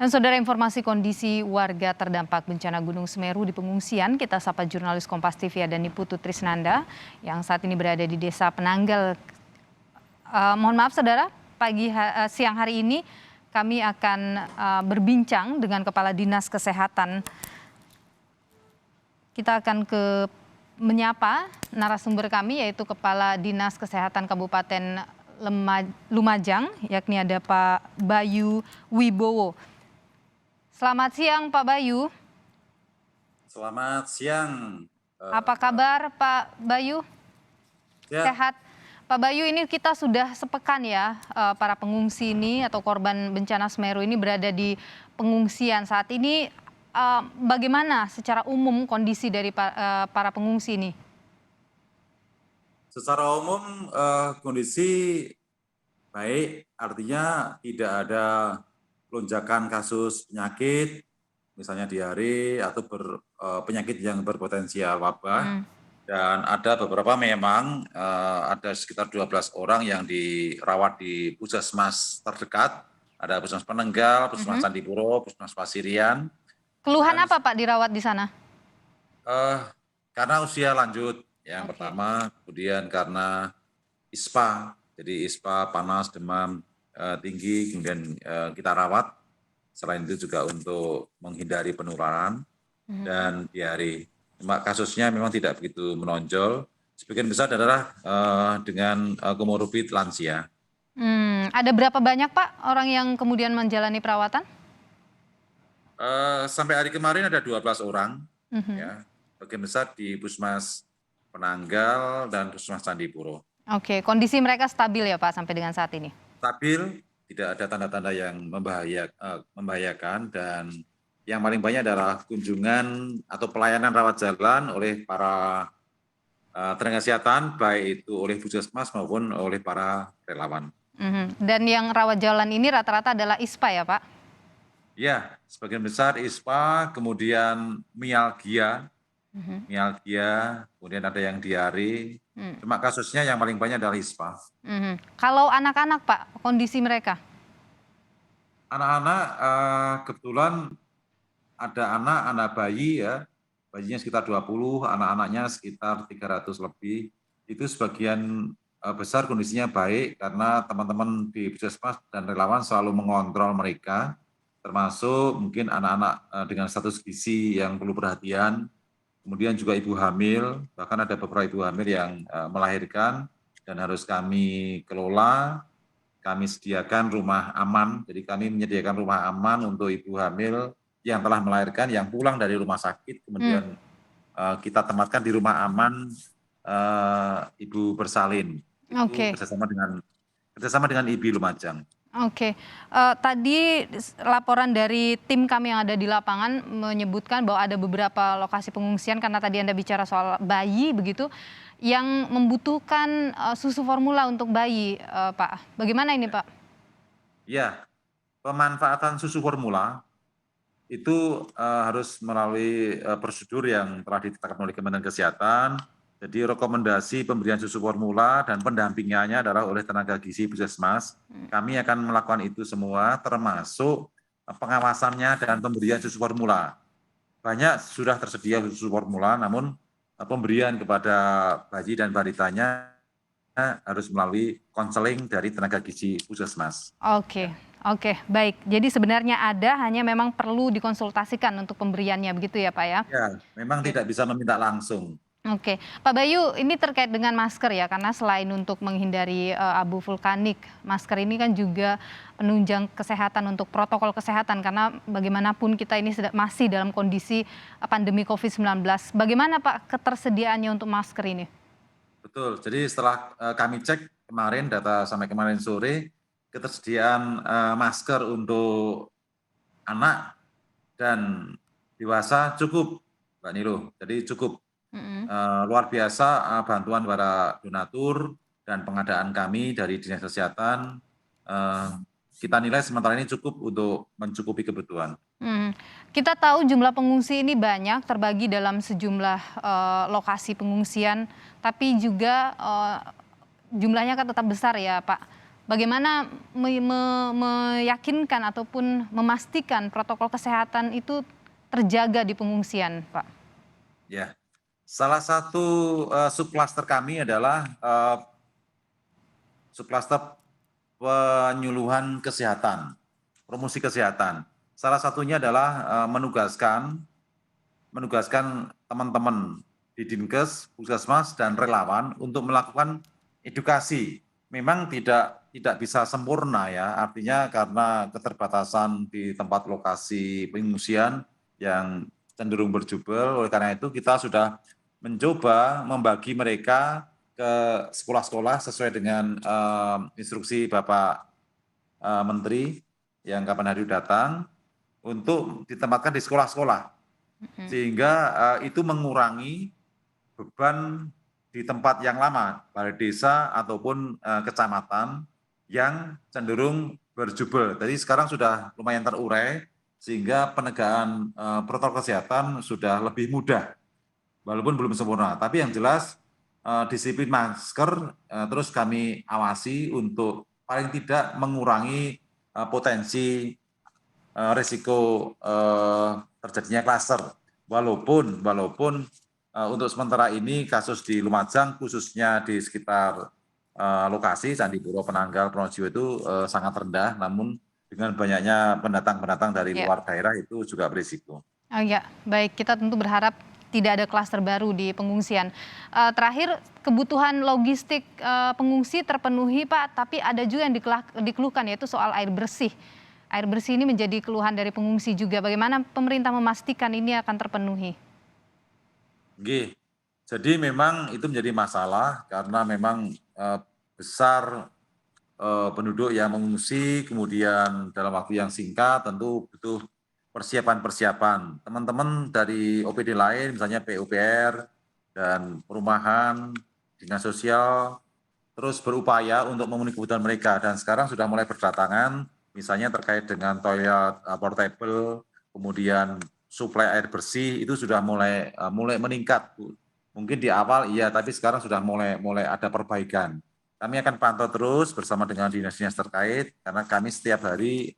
Dan saudara, informasi kondisi warga terdampak bencana Gunung Semeru di pengungsian, kita sapa jurnalis Kompas TV Adani Putu Trisnanda yang saat ini berada di Desa Penanggal. Mohon maaf saudara, siang hari ini kami akan berbincang dengan Kepala Dinas Kesehatan. Kita akan menyapa narasumber kami, yaitu Kepala Dinas Kesehatan Kabupaten Lumajang, yakni ada Pak Bayu Wibowo. Selamat siang Pak Bayu. Selamat siang. Apa kabar Pak Bayu? Ya. Sehat. Pak Bayu, ini kita sudah sepekan ya, para pengungsi ini atau korban bencana Semeru ini berada di pengungsian. Saat ini bagaimana secara umum kondisi dari para pengungsi ini? Secara umum kondisi baik, artinya tidak ada lonjakan kasus penyakit, misalnya diare atau penyakit yang berpotensial wabah. Dan ada beberapa memang ada sekitar 12 orang yang dirawat di puskesmas terdekat. Ada puskesmas Penanggal, puskesmas Candipuro, puskesmas Pasirian. Keluhan apa Pak dirawat di sana? Karena usia lanjut yang pertama, kemudian karena ISPA, jadi ISPA panas, demam tinggi, kemudian kita rawat. Selain itu juga untuk menghindari penularan dan diare. Cuma kasusnya memang tidak begitu menonjol. Sebagian besar adalah dengan komorbid lansia. Ada berapa banyak Pak orang yang kemudian menjalani perawatan? Sampai hari kemarin ada 12 orang. Ya, sebagian besar di Puskesmas Penanggal dan Puskesmas Candipuro. Oke, kondisi mereka stabil ya Pak sampai dengan saat ini? Stabil, tidak ada tanda-tanda yang membahayakan, dan yang paling banyak adalah kunjungan atau pelayanan rawat jalan oleh para tenaga kesehatan, baik itu oleh puskesmas maupun oleh para relawan. Dan yang rawat jalan ini rata-rata adalah ISPA ya Pak? Ya, sebagian besar ISPA, kemudian mialgia, kemudian ada yang diare. Cuma kasusnya yang paling banyak adalah ISPA. Kalau anak-anak Pak, kondisi mereka? Anak-anak kebetulan ada anak bayi ya, bayinya sekitar 20, anak-anaknya sekitar 300 lebih. Itu sebagian besar kondisinya baik karena teman-teman di puskesmas dan relawan selalu mengontrol mereka, termasuk mungkin anak-anak dengan status gizi yang perlu perhatian, kemudian juga ibu hamil, bahkan ada beberapa ibu hamil yang melahirkan dan harus kami kelola. Kami sediakan rumah aman, jadi kami menyediakan rumah aman untuk ibu hamil yang telah melahirkan, yang pulang dari rumah sakit, kemudian kita tempatkan di rumah aman Ibu Bersalin. Itu kerjasama dengan IBI Lumajang. Oke, tadi laporan dari tim kami yang ada di lapangan menyebutkan bahwa ada beberapa lokasi pengungsian, karena tadi Anda bicara soal bayi begitu, yang membutuhkan susu formula untuk bayi, Pak. Bagaimana ini, Pak? Ya, pemanfaatan susu formula itu harus melalui prosedur yang telah ditetapkan oleh Kementerian Kesehatan. Jadi rekomendasi pemberian susu formula dan pendampingannya adalah oleh tenaga gizi puskesmas. Kami akan melakukan itu semua, termasuk pengawasannya dan pemberian susu formula. Banyak sudah tersedia susu formula, namun pemberian kepada bayi dan balitanya harus melalui konseling dari tenaga gizi puskesmas. Oke, baik. Jadi sebenarnya ada, hanya memang perlu dikonsultasikan untuk pemberiannya, begitu ya Pak ya? Ya, memang tidak bisa meminta langsung. Oke, Pak Bayu, ini terkait dengan masker ya, karena selain untuk menghindari abu vulkanik, masker ini kan juga penunjang kesehatan untuk protokol kesehatan, karena bagaimanapun kita ini masih dalam kondisi pandemi COVID-19. Bagaimana Pak ketersediaannya untuk masker ini? Betul, jadi setelah kami cek kemarin, data sampai kemarin sore, ketersediaan masker untuk anak dan dewasa cukup, Mbak Nilo, jadi cukup. Luar biasa bantuan para donatur dan pengadaan kami dari Dinas Kesehatan, kita nilai sementara ini cukup untuk mencukupi kebutuhan. Kita tahu jumlah pengungsi ini banyak, terbagi dalam sejumlah lokasi pengungsian, tapi juga jumlahnya kan tetap besar ya Pak. bagaimana meyakinkan ataupun memastikan protokol kesehatan itu terjaga di pengungsian, Pak? Ya, salah satu subklaster kami adalah subklaster penyuluhan kesehatan, promosi kesehatan. Salah satunya adalah menugaskan teman-teman di Dinkes, Puskesmas, dan relawan untuk melakukan edukasi. Memang tidak bisa sempurna ya, artinya karena keterbatasan di tempat lokasi pengungsian yang cenderung berjubel. Oleh karena itu kita sudah mencoba membagi mereka ke sekolah-sekolah sesuai dengan instruksi Bapak Menteri yang kapan hari datang untuk ditempatkan di sekolah-sekolah, sehingga itu mengurangi beban di tempat yang lama, balai desa ataupun kecamatan yang cenderung berjubel. Jadi sekarang sudah lumayan terurai, sehingga penegakan protokol kesehatan sudah lebih mudah, walaupun belum sempurna. Tapi yang jelas disiplin masker terus kami awasi untuk paling tidak mengurangi potensi risiko terjadinya klaster. Walaupun untuk sementara ini kasus di Lumajang khususnya di sekitar lokasi Candipuro, Penanggal, Pronojiwo itu sangat rendah, namun dengan banyaknya pendatang dari Ya. luar daerah itu juga berisiko. Oh ya, baik. Kita tentu berharap tidak ada klaster baru di pengungsian. Terakhir, kebutuhan logistik pengungsi terpenuhi, Pak, tapi ada juga yang dikeluhkan, yaitu soal air bersih. Air bersih ini menjadi keluhan dari pengungsi juga. Bagaimana pemerintah memastikan ini akan terpenuhi? Oke, jadi memang itu menjadi masalah karena memang besar penduduk yang mengungsi, kemudian dalam waktu yang singkat tentu butuh persiapan-persiapan. Teman-teman dari OPD lain, misalnya PUPR dan perumahan, dinas sosial, terus berupaya untuk memenuhi kebutuhan mereka. Dan sekarang sudah mulai berdatangan, misalnya terkait dengan toilet portable, kemudian suplai air bersih, itu sudah mulai meningkat. Mungkin di awal iya, tapi sekarang sudah mulai ada perbaikan. Kami akan pantau terus bersama dengan dinas-dinas terkait, karena kami setiap hari,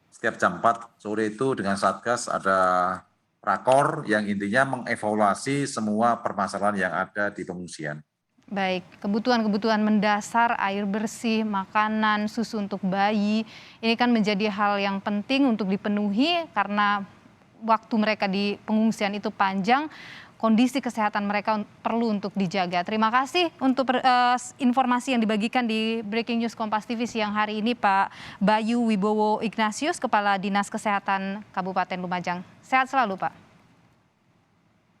setiap jam 4 sore itu dengan Satgas ada rakor yang intinya mengevaluasi semua permasalahan yang ada di pengungsian. Baik, kebutuhan-kebutuhan mendasar, air bersih, makanan, susu untuk bayi, ini kan menjadi hal yang penting untuk dipenuhi karena waktu mereka di pengungsian itu panjang, kondisi kesehatan mereka perlu untuk dijaga. Terima kasih untuk informasi yang dibagikan di Breaking News Kompas TV siang hari ini, Pak Bayu Wibowo Ignatius, Kepala Dinas Kesehatan Kabupaten Lumajang. Sehat selalu, Pak.